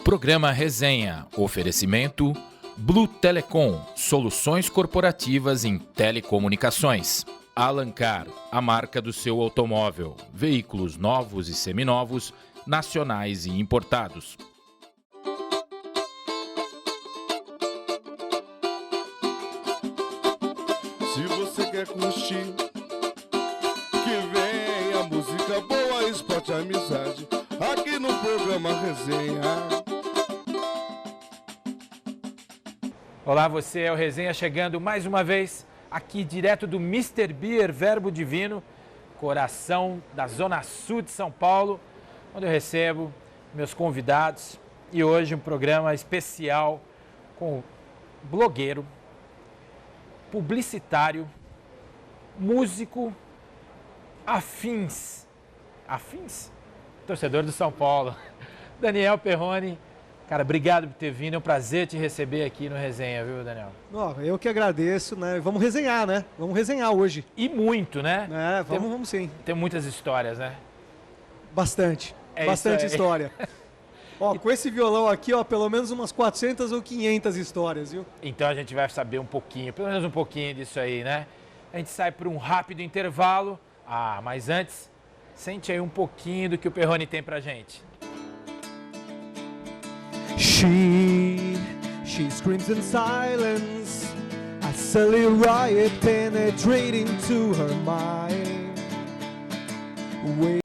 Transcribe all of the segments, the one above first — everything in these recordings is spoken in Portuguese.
Programa Resenha. Oferecimento Blue Telecom. Soluções corporativas em telecomunicações. Alancar, a marca do seu automóvel. Veículos novos e seminovos, nacionais e importados. Se você quer curtir, que venha música boa, esporte, amizade, aqui no programa Resenha. Olá, você é o Resenha chegando mais uma vez aqui direto do Mr. Beer Verbo Divino, coração da Zona Sul de São Paulo, onde eu recebo meus convidados e hoje um programa especial com blogueiro, publicitário, músico, afins, torcedor do São Paulo, Daniel Perrone. Cara, obrigado por ter vindo, é um prazer te receber aqui no Resenha, viu, Daniel? Eu que agradeço, né? Vamos resenhar, né? Vamos resenhar hoje. E muito, né? Vamos sim. Tem muitas histórias, né? Bastante, bastante história. Com esse violão aqui, pelo menos umas 400 ou 500 histórias, viu? Então a gente vai saber um pouquinho, pelo menos um pouquinho disso aí, né? A gente sai por um rápido intervalo. Mas antes, sente aí um pouquinho do que o Perrone tem pra gente. She screams in silence, a silly riot penetrating to her mind.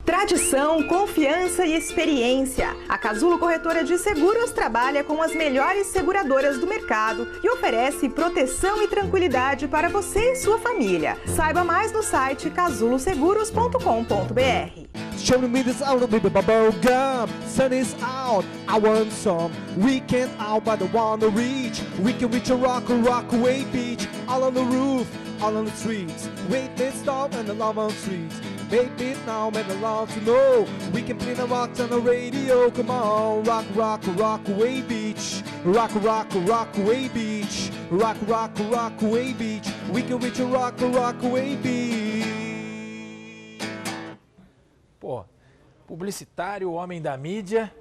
Tradição, confiança e experiência. A Casulo Corretora de Seguros trabalha com as melhores seguradoras do mercado e oferece proteção e tranquilidade para você e sua família. Saiba mais no site casuloseguros.com.br. Show me this out with the bubble gum. Sun is out, I want some. Weekend out, but I wanna reach. We can reach a rockaway beach. All on the roof, all on the streets. Wait, let's stop and the love on the streets. Baby, it now, make a lot to know. We can play the rocks on the radio. Come on, rockaway beach. Rockaway beach. Rockaway beach. We can reach a rockaway beach. Pô, publicitário, homem da mídia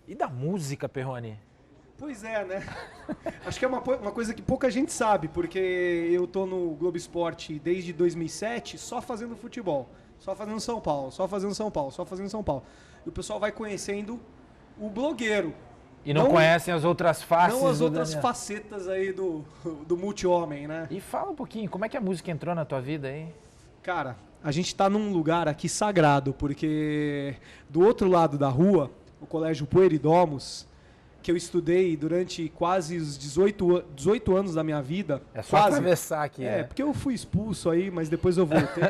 e da música, Perrone. Pois é, né? Acho que é uma coisa que pouca gente sabe, porque eu tô no Globo Esporte desde 2007 só fazendo futebol, só fazendo São Paulo. E o pessoal vai conhecendo o blogueiro. E não conhecem as outras faces. Não as outras facetas aí do multi-homem, né? E fala um pouquinho, como é que a música entrou na tua vida aí? Cara, a gente tá num lugar aqui sagrado, porque do outro lado da rua, o Colégio Pueridomus, que eu estudei durante quase os 18 anos da minha vida. É só quase atravessar aqui. Porque eu fui expulso aí, mas depois eu voltei.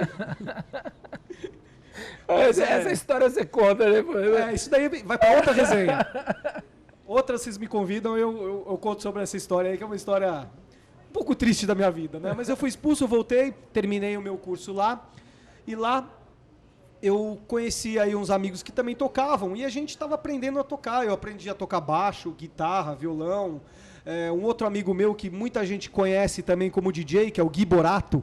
Essa história você conta, né? Isso daí vai pra outra resenha. Outra, vocês me convidam, eu conto sobre essa história aí, que é uma história um pouco triste da minha vida, né? Mas eu fui expulso, eu voltei, terminei o meu curso lá. E lá eu conheci aí uns amigos que também tocavam e a gente estava aprendendo a tocar. Eu aprendi a tocar baixo, guitarra, violão. Um outro amigo meu que muita gente conhece também como DJ, que é o Gui Borato,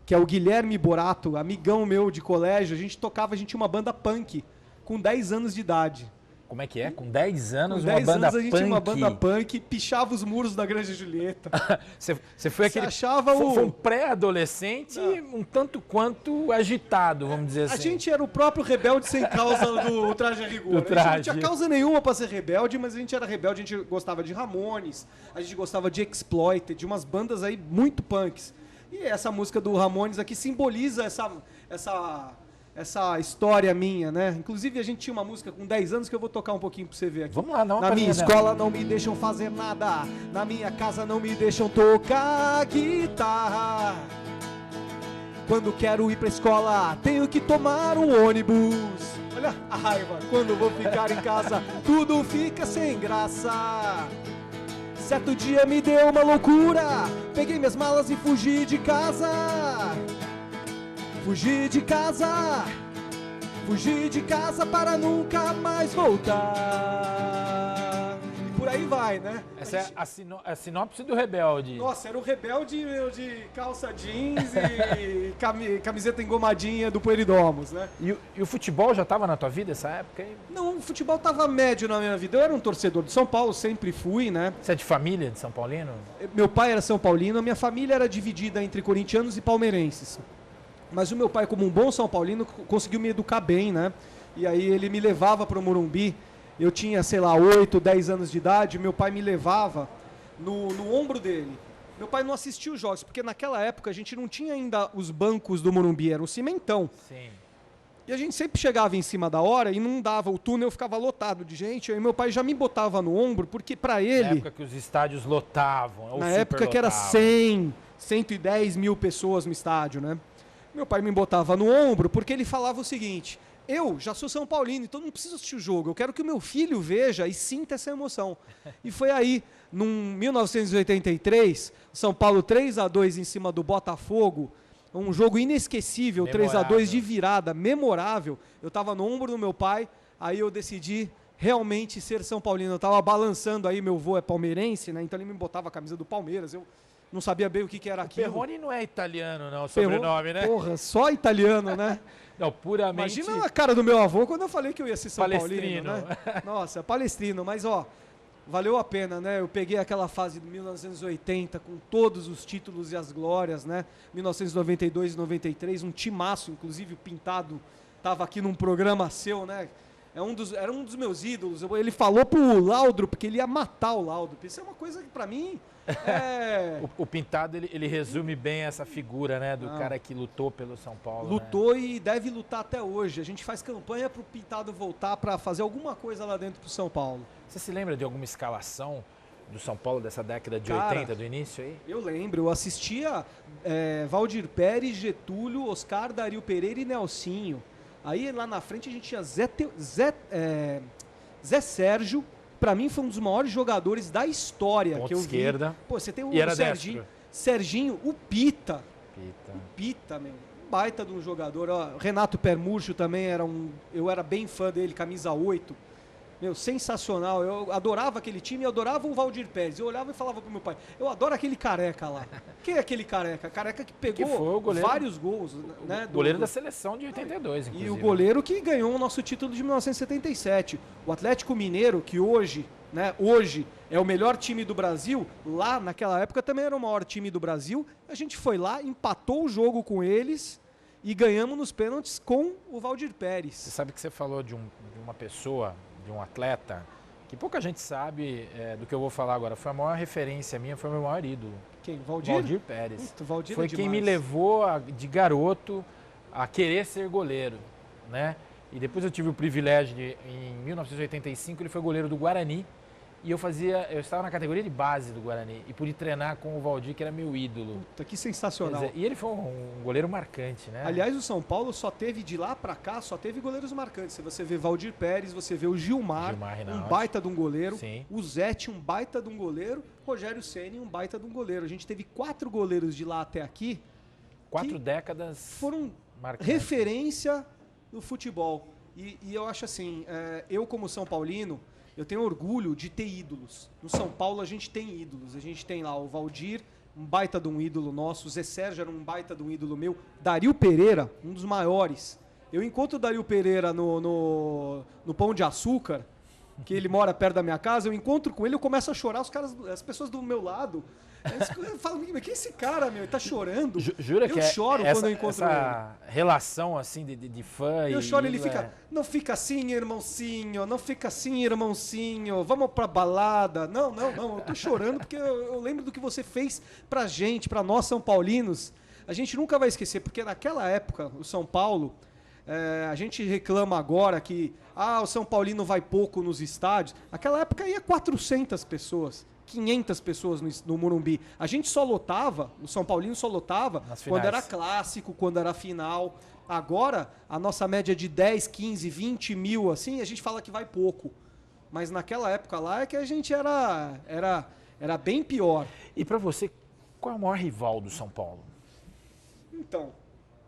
que é o Guilherme Borato, amigão meu de colégio. A gente tinha uma banda punk com 10 anos de idade. Como é que é? Com 10 anos, com 10 uma banda anos a gente punk. tinha uma banda punk, pichava os muros da Grande Julieta. Você foi aquele... Foi um pré-adolescente um tanto quanto agitado, vamos dizer assim. A gente era o próprio rebelde sem causa do Traje a Rigor. A gente não tinha causa nenhuma pra ser rebelde, mas a gente era rebelde, a gente gostava de Ramones, a gente gostava de Exploited, de umas bandas aí muito punks. E essa música do Ramones aqui simboliza essa história minha, né? Inclusive, a gente tinha uma música com 10 anos que eu vou tocar um pouquinho pra você ver aqui. Vamos lá, não. Na minha escola não me deixam fazer nada, na minha casa não me deixam tocar guitarra. Quando quero ir pra escola, tenho que tomar um ônibus. Olha a raiva, quando vou ficar em casa, tudo fica sem graça. Certo dia me deu uma loucura, peguei minhas malas e fugi de casa. Fugi de casa para nunca mais voltar. E por aí aí vai, né? Essa é a sinopse do Rebelde. Nossa, era um rebelde de calça jeans e camiseta engomadinha do Pueridomos, né? E o futebol já estava na tua vida essa época aí? Não, o futebol tava médio na minha vida. Eu era um torcedor de São Paulo, sempre fui, né? Você é de família de São Paulino? Meu pai era São Paulino, a minha família era dividida entre corintianos e palmeirenses. Mas o meu pai, como um bom São Paulino, conseguiu me educar bem, né? E aí ele me levava para o Morumbi. Eu tinha, sei lá, 8, 10 anos de idade. Meu pai me levava no ombro dele. Meu pai não assistia os jogos, porque naquela época a gente não tinha ainda os bancos do Morumbi, era um cimentão. Sim. E a gente sempre chegava em cima da hora e não dava, o túnel ficava lotado de gente. Aí meu pai já me botava no ombro, porque para ele... Na época que os estádios lotavam. Na época que era 100, 110 mil pessoas no estádio, né? Meu pai me botava no ombro porque ele falava o seguinte: eu já sou São Paulino, então não preciso assistir o jogo, eu quero que o meu filho veja e sinta essa emoção. E foi aí, em 1983, São Paulo 3-2 em cima do Botafogo, um jogo inesquecível, 3-2 de virada, memorável. Eu estava no ombro do meu pai, aí eu decidi realmente ser São Paulino. Eu estava balançando aí, meu avô é palmeirense, né? Então ele me botava a camisa do Palmeiras, eu não sabia bem o que era aquilo. Perrone não é italiano, não, o sobrenome, né? Porra, só italiano, né? Não, puramente... Imagina a cara do meu avô quando eu falei que eu ia ser São Palestrino. Paulino, né? Nossa, palestrino, mas ó, valeu a pena, né? Eu peguei aquela fase de 1980 com todos os títulos e as glórias, né? 1992 e 93, um timaço, inclusive o Pintado estava aqui num programa seu, né? Era um dos meus ídolos. Ele falou pro Laudrup que ele ia matar o Laudrup. Isso é uma coisa que pra mim é... O Pintado, ele resume bem essa figura, né? Do cara que lutou pelo São Paulo. Lutou, né? E deve lutar até hoje. A gente faz campanha pro Pintado voltar pra fazer alguma coisa lá dentro pro São Paulo. Você se lembra de alguma escalação do São Paulo dessa década de Cara, 80, do início aí? Eu lembro, eu assistia Valdir Pérez, Getúlio, Oscar, Dario Pereira e Nelsinho. Aí lá na frente a gente tinha Zé Sérgio, pra mim foi um dos maiores jogadores da história. Ponta que eu esquerda. vi. Pô, você tem o Serginho, Serginho, o Pita. Pita. O Pita, meu. Baita de um jogador. Ó, Renato Permurcho também eu era bem fã dele, camisa 8. Meu, sensacional. Eu adorava aquele time, eu adorava o Valdir Pérez. Eu olhava e falava pro meu pai, eu adoro aquele careca lá. Quem é aquele careca? Careca que pegou vários gols. Né, goleiro da seleção de 82, inclusive. E o goleiro que ganhou o nosso título de 1977. O Atlético Mineiro, que hoje é o melhor time do Brasil, lá naquela época também era o maior time do Brasil. A gente foi lá, empatou o jogo com eles e ganhamos nos pênaltis com o Valdir Pérez. Você sabe que você falou de uma pessoa, de um atleta, que pouca gente sabe do que eu vou falar agora. Foi a maior referência minha, foi o meu maior ídolo. Quem? Valdir? Valdir Pérez. Puta, Valdir foi quem me levou de garoto a querer ser goleiro, né? E depois eu tive o privilégio em 1985, ele foi goleiro do Guarani. E eu estava na categoria de base do Guarani e pude treinar com o Valdir, que era meu ídolo. Puta, que sensacional. E ele foi um goleiro marcante, né? Aliás, o São Paulo só teve, de lá pra cá, só teve goleiros marcantes. Você vê Valdir Pérez, você vê o Gilmar um baita de um goleiro. Sim. O Zete, um baita de um goleiro. Rogério Ceni, um baita de um goleiro. A gente teve 4 goleiros de lá até aqui. 4 décadas foram marcantes. Referência no futebol. E eu acho assim, eu como São Paulino, eu tenho orgulho de ter ídolos. No São Paulo a gente tem ídolos. A gente tem lá o Valdir, um baita de um ídolo nosso. O Zé Sérgio era um baita de um ídolo meu. Dario Pereira, um dos maiores. Eu encontro o Dario Pereira no Pão de Açúcar, que ele mora perto da minha casa. Eu encontro com ele, eu começo a chorar. As pessoas do meu lado falam, mas que é esse cara, meu? Ele tá chorando. Jura eu que choro quando eu encontro essa ele. Relação assim de fã eu choro, ele fica, não fica assim, irmãozinho, não fica assim, irmãozinho, vamos pra balada. Não, eu tô chorando porque eu lembro do que você fez pra gente, pra nós São Paulinos. A gente nunca vai esquecer, porque naquela época, o São Paulo, a gente reclama agora que o São Paulino vai pouco nos estádios. Naquela época ia 400 pessoas. 500 pessoas no Morumbi. A gente só lotava, o São Paulino só lotava quando era clássico, quando era final. Agora, a nossa média de 10, 15, 20 mil, assim, a gente fala que vai pouco. Mas naquela época lá é que a gente era bem pior. E pra você, qual é o maior rival do São Paulo? Então,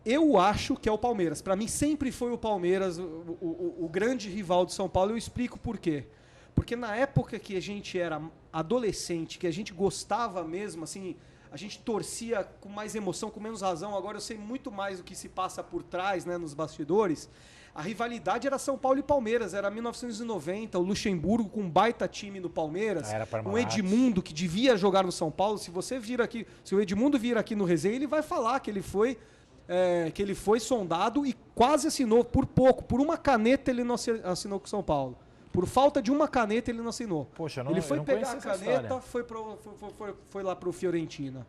eu acho que é o Palmeiras. Pra mim sempre foi o Palmeiras o grande rival do São Paulo. Eu explico por quê. Porque na época que a gente era adolescente, que a gente gostava mesmo, assim, a gente torcia com mais emoção, com menos razão. Agora eu sei muito mais do que se passa por trás, né, nos bastidores. A rivalidade era São Paulo e Palmeiras, era 1990, o Luxemburgo com um baita time no Palmeiras, o Edmundo, que devia jogar no São Paulo. Se você vir aqui, se o Edmundo vir aqui no Resenha, ele vai falar que ele foi sondado e quase assinou por pouco, por uma caneta ele não assinou com o São Paulo. Por falta de uma caneta ele não assinou. Poxa, ele foi pegar a caneta, foi lá pro Fiorentina.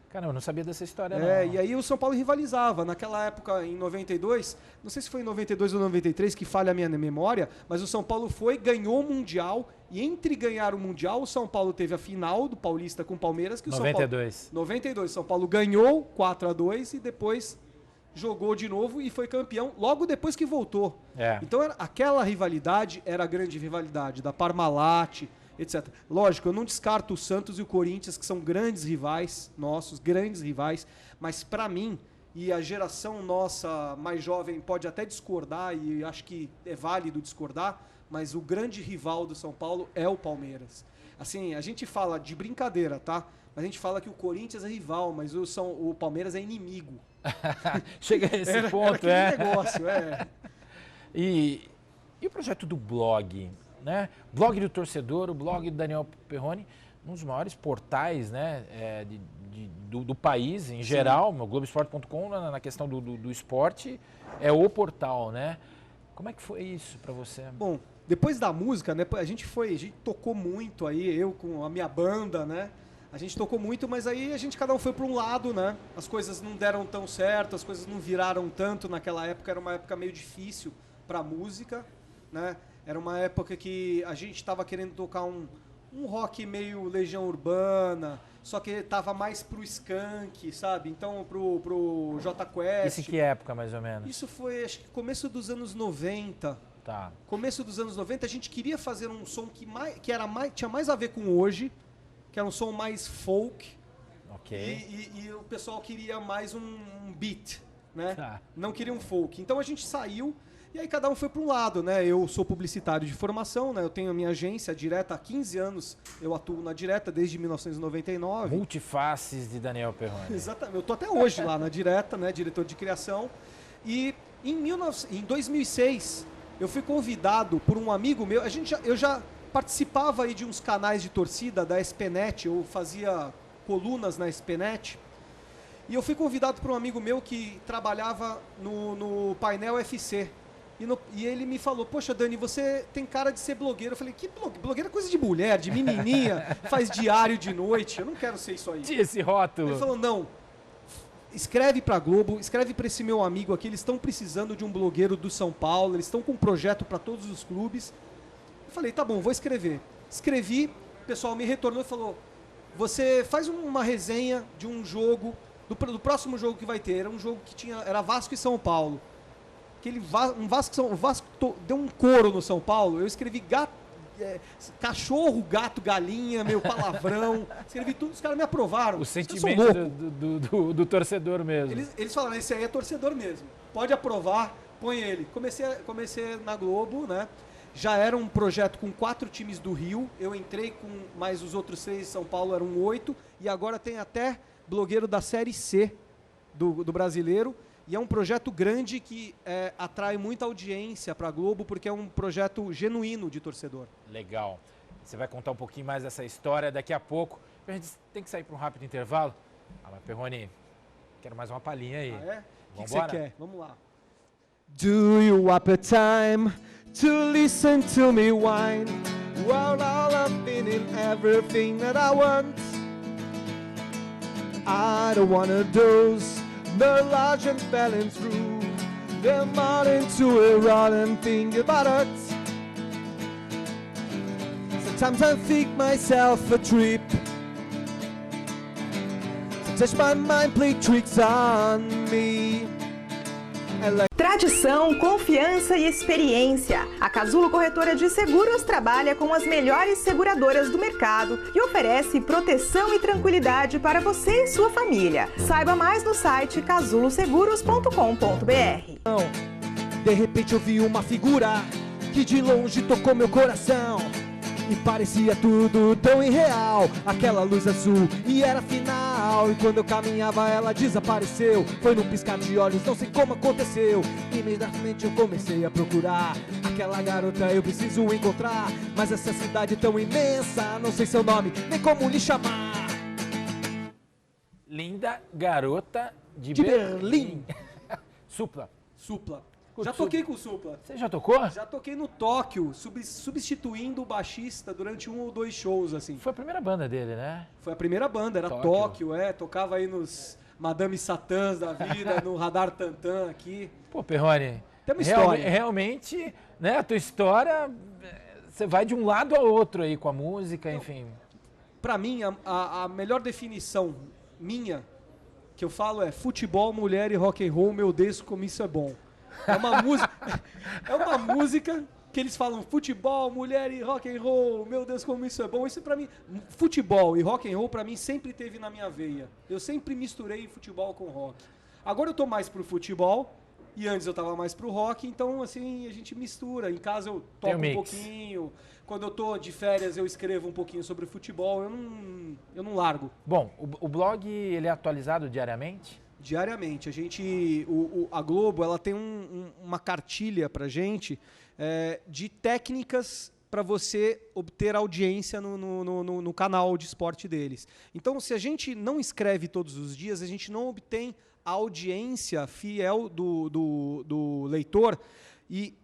Caramba, eu não sabia dessa história, não. E aí o São Paulo rivalizava. Naquela época, em 92, não sei se foi em 92 ou 93, que falha a minha memória, mas o São Paulo ganhou o Mundial, e entre ganhar o Mundial, o São Paulo teve a final do Paulista com o Palmeiras. Que 92. 92. São Paulo ganhou 4-2 e depois jogou de novo e foi campeão logo depois que voltou. Então aquela rivalidade era a grande rivalidade, da Parmalat, etc. Lógico, eu não descarto o Santos e o Corinthians, que são grandes rivais nossos, grandes rivais, mas para mim, e a geração nossa mais jovem pode até discordar, e acho que é válido discordar, mas o grande rival do São Paulo é o Palmeiras. Assim, a gente fala de brincadeira, tá? A gente fala que o Corinthians é rival, mas o Palmeiras é inimigo. Chega a esse ponto, era aquele negócio, E o projeto do blog? Né? Blog do Torcedor, o blog do Daniel Perrone, um dos maiores portais, né, do país em geral, o Globoesporte.com, na questão do esporte, é o portal, né? Como é que foi isso para você? Bom, depois da música, né, a gente tocou muito aí, eu com a minha banda, né? A gente tocou muito, mas aí cada um foi para um lado, né? As coisas não deram tão certo, as coisas não viraram tanto naquela época, era uma época meio difícil para música, né? Era uma época que a gente estava querendo tocar um rock meio Legião Urbana, só que estava mais pro Skank, sabe? Então pro Jota Quest. Isso em que época, mais ou menos? Isso foi, acho que começo dos anos 90. Tá. Começo dos anos 90, a gente queria fazer um som que tinha mais a ver com hoje, que era um som mais folk. Ok. E o pessoal queria mais um beat, né? Tá. Não queria um folk. Então a gente saiu. E aí cada um foi para um lado, né? Eu sou publicitário de formação, né? Eu tenho a minha agência Direta há 15 anos. Eu atuo na Direta desde 1999. Multifaces de Daniel Perrone. Exatamente. Eu tô até hoje lá na Direta, né? Diretor de criação. E em 2006, eu fui convidado por um amigo meu. Eu já participava aí de uns canais de torcida da SPNet. Eu fazia colunas na SPNet. E eu fui convidado por um amigo meu que trabalhava no Painel FC. E ele me falou, poxa, Dani, você tem cara de ser blogueiro. Eu falei, que blogueiro? Blogueiro é coisa de mulher, de menininha, faz diário de noite, eu não quero ser isso aí. Tinha esse rótulo. Ele falou, não, escreve pra Globo, escreve pra esse meu amigo aqui, eles estão precisando de um blogueiro do São Paulo, eles estão com um projeto pra todos os clubes. Eu falei, tá bom, vou escrever. Escrevi, o pessoal me retornou e falou, você faz uma resenha de um jogo, do próximo jogo que vai ter. Era um jogo que era Vasco e São Paulo. O Vasco deu um coro no São Paulo. Eu escrevi cachorro, gato, galinha, meu palavrão. Escrevi tudo, os caras me aprovaram. O sentimento do torcedor mesmo. Eles falaram, esse aí é torcedor mesmo. Pode aprovar, põe ele. Comecei na Globo, né? Já era um projeto com 4 times do Rio. Eu entrei com mais os outros 6 de São Paulo, eram 8. E agora tem até blogueiro da Série C do brasileiro. E é um projeto grande que atrai muita audiência para a Globo, porque é um projeto genuíno de torcedor. Legal. Você vai contar um pouquinho mais dessa história daqui a pouco. A gente tem que sair para um rápido intervalo. Mas Perrone, quero mais uma palhinha aí. Ah, é? O que você quer? Vamos lá. Do you have a time to listen to me whine? Well, all I'm feeling everything that I want. I don't wanna doze, the large and falling through the morning to a rotten thing about it. Sometimes I think myself a trip. Sometimes my mind play tricks on me. Tradição, confiança e experiência. A Casulo Corretora de Seguros trabalha com as melhores seguradoras do mercado e oferece proteção e tranquilidade para você e sua família. Saiba mais no site casuloseguros.com.br. De repente eu vi uma figura que de longe tocou meu coração. e parecia tudo tão irreal. Aquela luz azul e era final, e quando eu caminhava ela desapareceu. Foi num piscar de olhos, não sei como aconteceu. Imediatamente eu comecei a procurar aquela garota, eu preciso encontrar. Mas essa cidade tão imensa, não sei seu nome, nem como lhe chamar. Linda garota de Berlim. Supla. Supla. Curte Já toquei com o Supla. Você já tocou? Já toquei no Tóquio, substituindo o baixista durante 1 ou 2 shows, assim. Foi a primeira banda dele, né? Foi a primeira banda, era Tóquio, tocava aí nos Madame Satãs da vida, no Radar Tantan aqui. Pô, Perrone, Tem uma história. realmente, né, a tua história, você vai de um lado ao outro aí com a música, enfim. Pra mim, a melhor definição minha, que eu falo é futebol, mulher e rock and roll, meu Deus, como isso é bom. É uma música que eles falam futebol, mulher e rock and roll, meu Deus, como isso é bom. Isso pra mim, futebol e rock and roll pra mim sempre teve na minha veia. Eu sempre misturei futebol com rock. Agora eu tô mais pro futebol e antes eu tava mais pro rock, então assim, a gente mistura. Em casa eu toco um pouquinho. Quando eu tô de férias eu escrevo um pouquinho sobre futebol, eu não largo. Bom, o blog ele é atualizado diariamente? Diariamente. A Globo ela tem uma cartilha pra gente de técnicas para você obter audiência no canal de esporte deles. Então, se a gente não escreve todos os dias, a gente não obtém a audiência fiel do leitor. E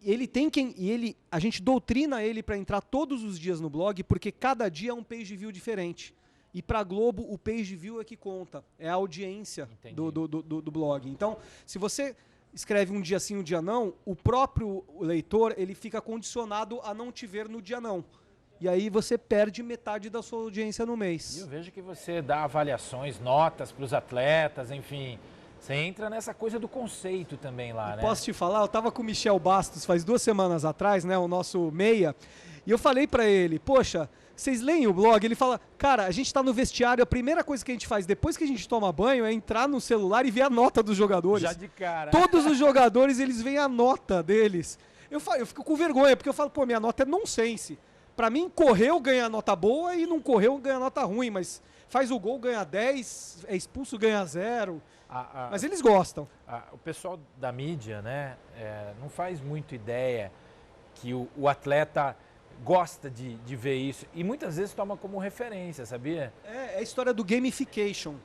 a gente doutrina ele para entrar todos os dias no blog, porque cada dia é um page view diferente. E para a Globo, o page view é que conta, é a audiência do blog. Então, se você escreve um dia sim, um dia não, o próprio leitor ele fica condicionado a não te ver no dia não. E aí você perde metade da sua audiência no mês. E eu vejo que você dá avaliações, notas para os atletas, enfim. Você entra nessa coisa do conceito também lá, né? Posso te falar? Eu estava com o Michel Bastos faz 2 semanas atrás, né, o nosso meia, e eu falei para ele, poxa, vocês leem o blog? Ele fala, cara, a gente está no vestiário, a primeira coisa que a gente faz depois que a gente toma banho é entrar no celular e ver a nota dos jogadores. Já de cara. Todos os jogadores, eles veem a nota deles. Eu fico com vergonha, porque eu falo, pô, minha nota é nonsense. Para mim, correu, ganha nota boa e não correu, ganha nota ruim, mas faz o gol, ganha 10, é expulso, ganha 0. Mas eles gostam. O pessoal da mídia, né, não faz muito ideia que o atleta gosta de ver isso e muitas vezes toma como referência, sabia? É a história do gamification.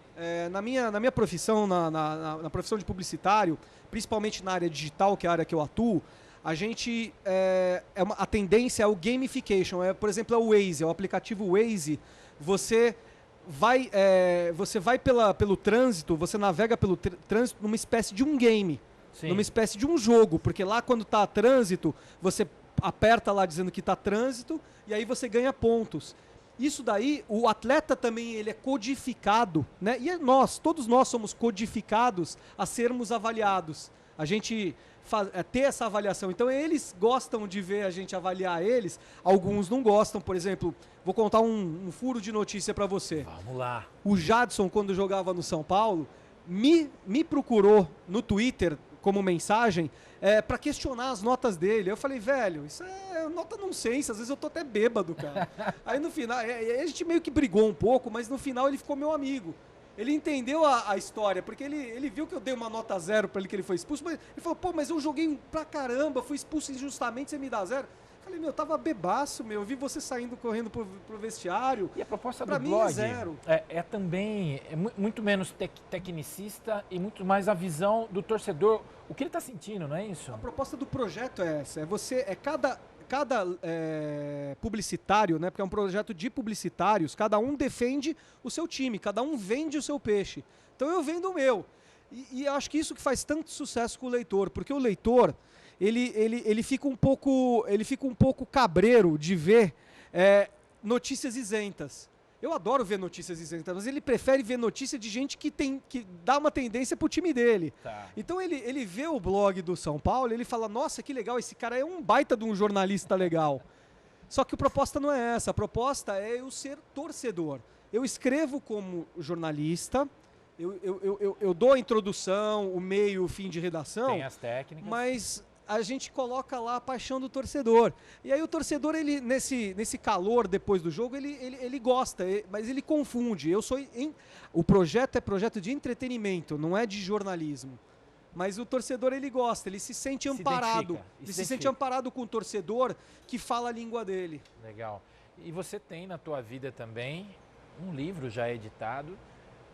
Na minha profissão, na profissão de publicitário, principalmente na área digital, que é a área que eu atuo, a gente a tendência é o gamification. Por exemplo, é o Waze, é o aplicativo Waze. Você vai pelo trânsito, você navega pelo trânsito numa espécie de um game, Sim. numa espécie de um jogo, porque lá quando está trânsito, você aperta lá dizendo que está trânsito e aí você ganha pontos. Isso daí, o atleta também ele é codificado, né? E todos nós somos codificados a sermos avaliados. A gente ter essa avaliação. Então eles gostam de ver a gente avaliar eles, alguns não gostam. Por exemplo, vou contar um furo de notícia para você. Vamos lá. O Jadson, quando jogava no São Paulo, me procurou no Twitter como mensagem para questionar as notas dele. Eu falei, velho, isso é nota nonsense, às vezes eu tô até bêbado, cara. Aí no final, a gente meio que brigou um pouco, mas no final ele ficou meu amigo. Ele entendeu a história, porque ele viu que eu dei uma nota 0 para ele, que ele foi expulso, mas ele falou, pô, mas eu joguei pra caramba, fui expulso injustamente, você me dá 0? Eu falei, meu, eu tava bebaço, meu, eu vi você saindo correndo pro vestiário. E a proposta pra do mim blog é 0. Também muito menos tecnicista e muito mais a visão do torcedor, o que ele tá sentindo, não é isso? A proposta do projeto é essa, cada publicitário, né, porque é um projeto de publicitários, cada um defende o seu time, cada um vende o seu peixe. Então eu vendo o meu. E eu acho que isso que faz tanto sucesso com o leitor, porque o leitor, ele fica um pouco cabreiro de ver notícias isentas. Eu adoro ver notícias isentas, mas ele prefere ver notícia de gente que dá uma tendência pro time dele. Tá. Então ele vê o blog do São Paulo, ele fala, nossa, que legal, esse cara é um baita de um jornalista legal. Só que a proposta não é essa, a proposta é eu ser torcedor. Eu escrevo como jornalista, eu dou a introdução, o meio, o fim de redação. Tem as técnicas. Mas a gente coloca lá a paixão do torcedor. E aí o torcedor, ele nesse calor depois do jogo, ele gosta, mas ele confunde. O projeto é projeto de entretenimento, não é de jornalismo. Mas o torcedor, ele gosta, ele se sente amparado. Ele se sente amparado com o torcedor que fala a língua dele. Legal. E você tem na tua vida também um livro já editado,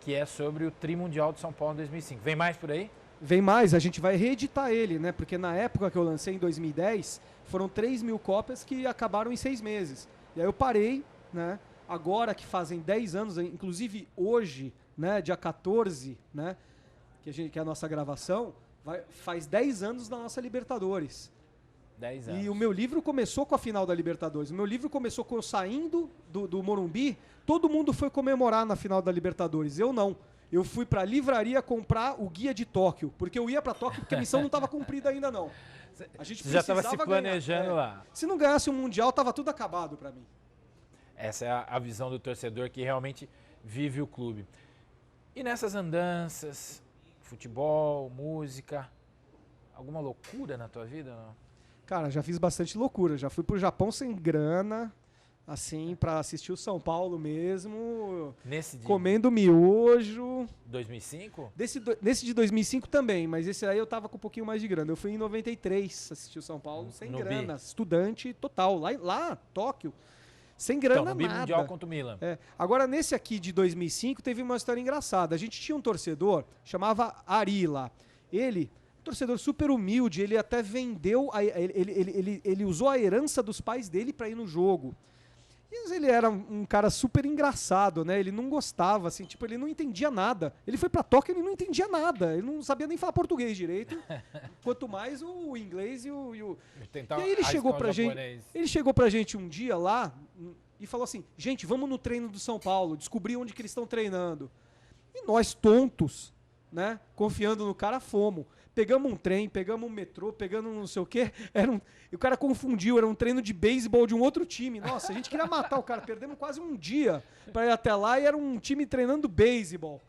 que é sobre o Trimundial de São Paulo em 2005. Vem mais por aí? Vem mais, a gente vai reeditar ele, né? Porque na época que eu lancei, em 2010, foram 3.000 cópias que acabaram em 6 meses. E aí eu parei, né? Agora que fazem 10 anos, inclusive hoje, né? Dia 14, né? Que é a nossa gravação, faz 10 anos da nossa Libertadores. 10 anos. E o meu livro começou com a final da Libertadores. O meu livro começou com eu saindo do Morumbi, todo mundo foi comemorar na final da Libertadores. Eu não. Eu fui pra livraria comprar o Guia de Tóquio, porque eu ia pra Tóquio porque a missão não estava cumprida ainda não. A gente já estava se planejando lá. Se não ganhasse o Mundial, estava tudo acabado para mim. Essa é a visão do torcedor que realmente vive o clube. E nessas andanças, futebol, música, alguma loucura na tua vida? Não? Cara, já fiz bastante loucura. Já fui pro Japão sem grana, assim, pra assistir o São Paulo mesmo. Nesse de comendo miojo. 2005? Nesse de 2005 também, mas esse aí eu tava com um pouquinho mais de grana. Eu fui em 93 assistir o São Paulo sem grana. Estudante total. Lá, Tóquio. Sem grana, no nada. Mundial contra o Milan. Agora, nesse aqui de 2005, teve uma história engraçada. A gente tinha um torcedor, chamava Ari lá. Ele... torcedor super humilde, ele até vendeu, ele usou a herança dos pais dele para ir no jogo. E ele era um cara super engraçado, né? Ele não gostava, assim, tipo, ele não entendia nada. Ele foi pra Tóquio e ele não entendia nada. Ele não sabia nem falar português direito, quanto mais o inglês e o... E aí ele chegou pra gente um dia lá e falou assim, gente, vamos no treino do São Paulo, descobrir onde que eles estão treinando. E nós, tontos, né? Confiando no cara, fomos. Pegamos um trem, pegamos um metrô, pegamos não sei o quê. E o cara confundiu, era um treino de beisebol de um outro time. Nossa, a gente queria matar o cara. Perdemos quase um dia para ir até lá e era um time treinando beisebol.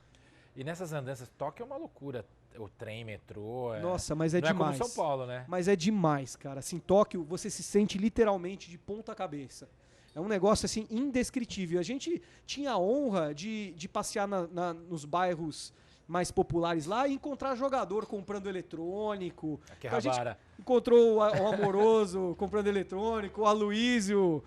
E nessas andanças, Tóquio é uma loucura. O trem, metrô... Nossa, mas é não demais. É como São Paulo, né? Mas é demais, cara. Assim, Tóquio, você se sente literalmente de ponta cabeça. É um negócio, assim, indescritível. A gente tinha a honra de passear nos bairros mais populares lá e encontrar jogador comprando eletrônico. Então a gente encontrou o Amoroso comprando eletrônico, o Aloysio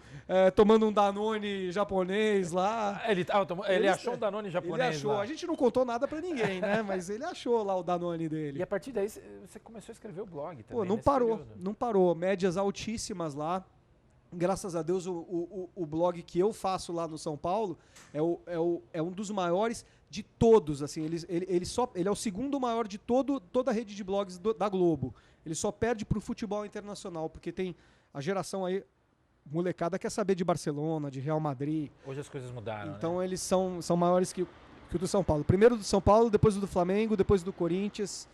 tomando um Danone japonês lá. Ele achou um Danone japonês. Ele achou. Lá. A gente não contou nada pra ninguém, né? Mas ele achou lá o Danone dele. E a partir daí você começou a escrever o blog também. Pô, não parou. Médias altíssimas lá. Graças a Deus, o blog que eu faço lá no São Paulo é um dos maiores de todos. Assim, ele é o segundo maior de toda a rede de blogs da Globo. Ele só perde para o futebol internacional, porque tem a geração aí, molecada, quer saber de Barcelona, de Real Madrid. Hoje as coisas mudaram, então, né? Eles são maiores que o do São Paulo. Primeiro do São Paulo, depois do Flamengo, depois do Corinthians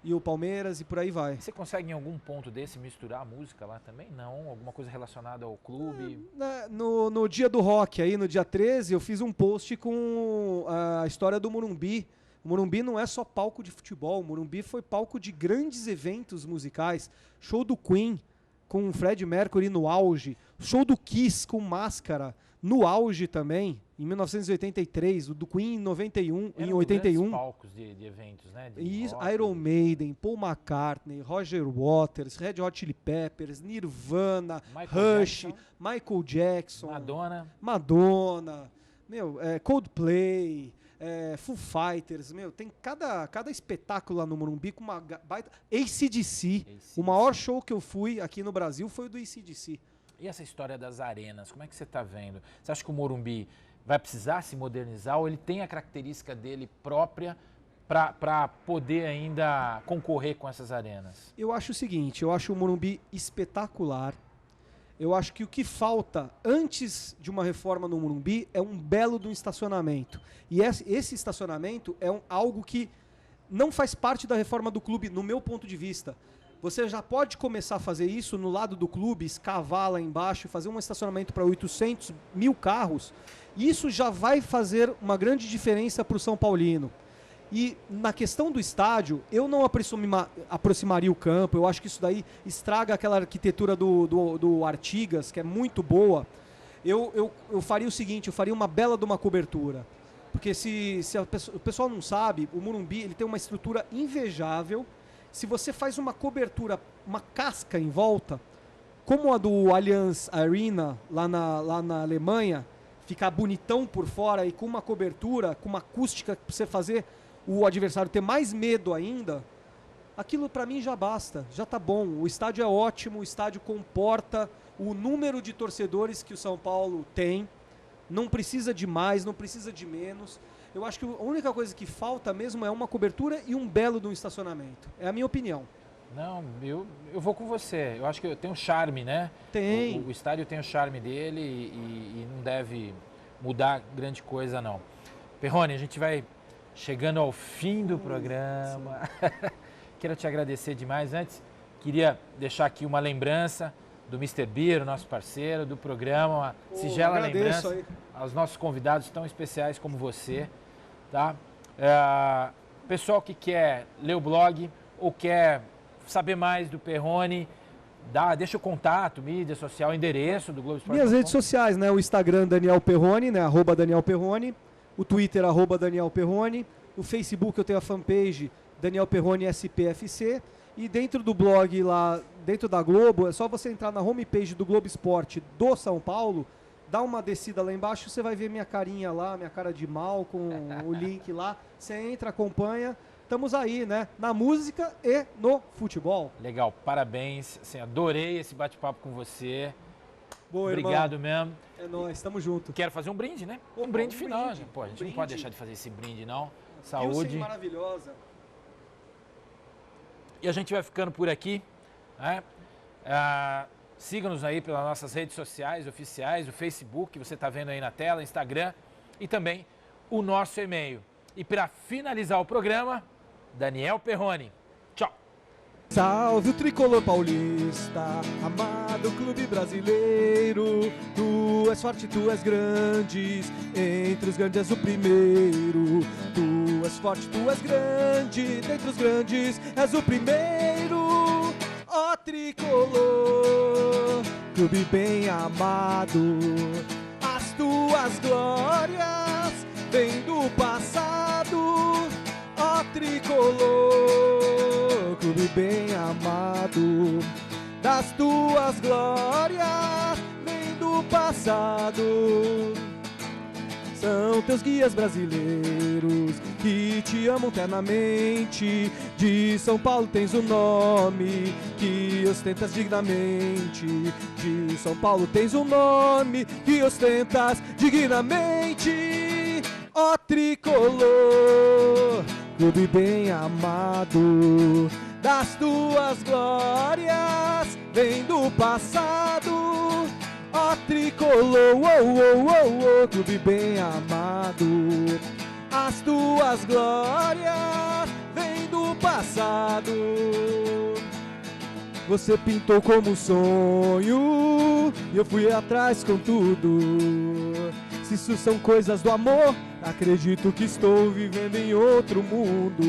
e o Palmeiras e por aí vai. Você consegue em algum ponto desse misturar a música lá também? Não? Alguma coisa relacionada ao clube? No dia do rock, aí no dia 13, eu fiz um post com a história do Morumbi. O Morumbi não é só palco de futebol, o Morumbi foi palco de grandes eventos musicais. Show do Queen com o Freddie Mercury no auge, show do Kiss com Máscara no auge também, em 1983, o do Queen em 91, em 81. Palcos de eventos, né? Iron Maiden, Paul McCartney, Roger Waters, Red Hot Chili Peppers, Nirvana, Rush, Michael Jackson, Madonna, Coldplay, Foo Fighters, tem cada espetáculo lá no Morumbi com uma baita... AC/DC, o maior show que eu fui aqui no Brasil foi o do AC/DC. E essa história das arenas, como é que você está vendo? Você acha que o Morumbi vai precisar se modernizar ou ele tem a característica dele própria para poder ainda concorrer com essas arenas? Eu acho o seguinte, eu acho o Morumbi espetacular. Eu acho que o que falta antes de uma reforma no Morumbi é um belo de um estacionamento. E esse estacionamento é algo que não faz parte da reforma do clube, no meu ponto de vista. Você já pode começar a fazer isso no lado do clube, escavar lá embaixo, fazer um estacionamento para 800 mil carros. Isso já vai fazer uma grande diferença para o São Paulino. E na questão do estádio, eu não aproximaria o campo. Eu acho que isso daí estraga aquela arquitetura do Artigas, que é muito boa. Eu faria o seguinte, eu faria uma bela de uma cobertura. Porque se o pessoal não sabe, o Morumbi ele tem uma estrutura invejável. Se você faz uma cobertura, uma casca em volta, como a do Allianz Arena, lá na Alemanha, ficar bonitão por fora e com uma cobertura, com uma acústica para você fazer o adversário ter mais medo ainda, aquilo para mim já basta, já tá bom. O estádio é ótimo, o estádio comporta o número de torcedores que o São Paulo tem, não precisa de mais, não precisa de menos. Eu acho que a única coisa que falta mesmo é uma cobertura e um belo de um estacionamento. É a minha opinião. Não, eu vou com você. Eu acho que tem um charme, né? Tem. O estádio tem o charme dele e não deve mudar grande coisa, não. Perrone, a gente vai chegando ao fim do programa. Quero te agradecer demais. Antes, queria deixar aqui uma lembrança do Mr. Beer, nosso parceiro do programa, uma singela lembrança aí aos nossos convidados tão especiais como você, tá? Pessoal que quer ler o blog ou quer saber mais do Perrone, deixa o contato, mídia social, endereço do Globo Esporte. Minhas redes sociais, né? O Instagram Daniel Perrone, né? @Daniel Perrone. O Twitter @Daniel Perrone. O Facebook eu tenho a fanpage Daniel Perrone SPFC. E dentro do blog lá, dentro da Globo, é só você entrar na homepage do Globo Esporte do São Paulo, dá uma descida lá embaixo, você vai ver minha carinha lá, minha cara de mal com o link lá. Você entra, acompanha. Estamos aí, né? Na música e no futebol. Legal, parabéns. Assim, adorei esse bate-papo com você. Boa, obrigado irmão. mesmo. É nóis, estamos juntos. Quero fazer um brinde, né? Um brinde final. Brinde. Pô, a gente não pode deixar de fazer esse brinde, não. Saúde. Maravilhosa. E a gente vai ficando por aqui, né? Siga-nos aí pelas nossas redes sociais oficiais, o Facebook, que você está vendo aí na tela, Instagram e também o nosso e-mail. E para finalizar o programa, Daniel Perrone. Tchau. Salve o tricolor paulista, amado clube brasileiro. Tu és forte, tu és grande, entre os grandes és o primeiro. Tu és forte, tu és grande, dentre os grandes és o primeiro. Ó tricolor, clube bem amado, as tuas glórias vêm do passado. Ó tricolor, clube bem amado, das tuas glórias vêm do passado. São teus guias brasileiros que te amam eternamente. De São Paulo tens o nome que ostentas dignamente. De São Paulo tens o nome que ostentas dignamente. Ó tricolor, clube bem amado, das tuas glórias vem do passado. Ó tricolor, clube bem amado, as tuas glórias vêm do passado. Você pintou como sonho e eu fui atrás com tudo. Se isso são coisas do amor, acredito que estou vivendo em outro mundo.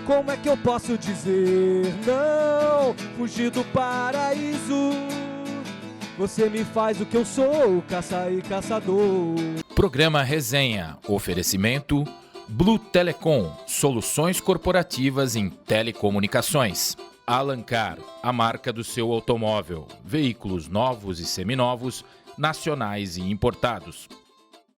Como é que eu posso dizer não, fugir do paraíso? Você me faz o que eu sou, caça e caçador. Programa Resenha. Oferecimento Blue Telecom. Soluções corporativas em telecomunicações. Alancar, a marca do seu automóvel. Veículos novos e seminovos, nacionais e importados.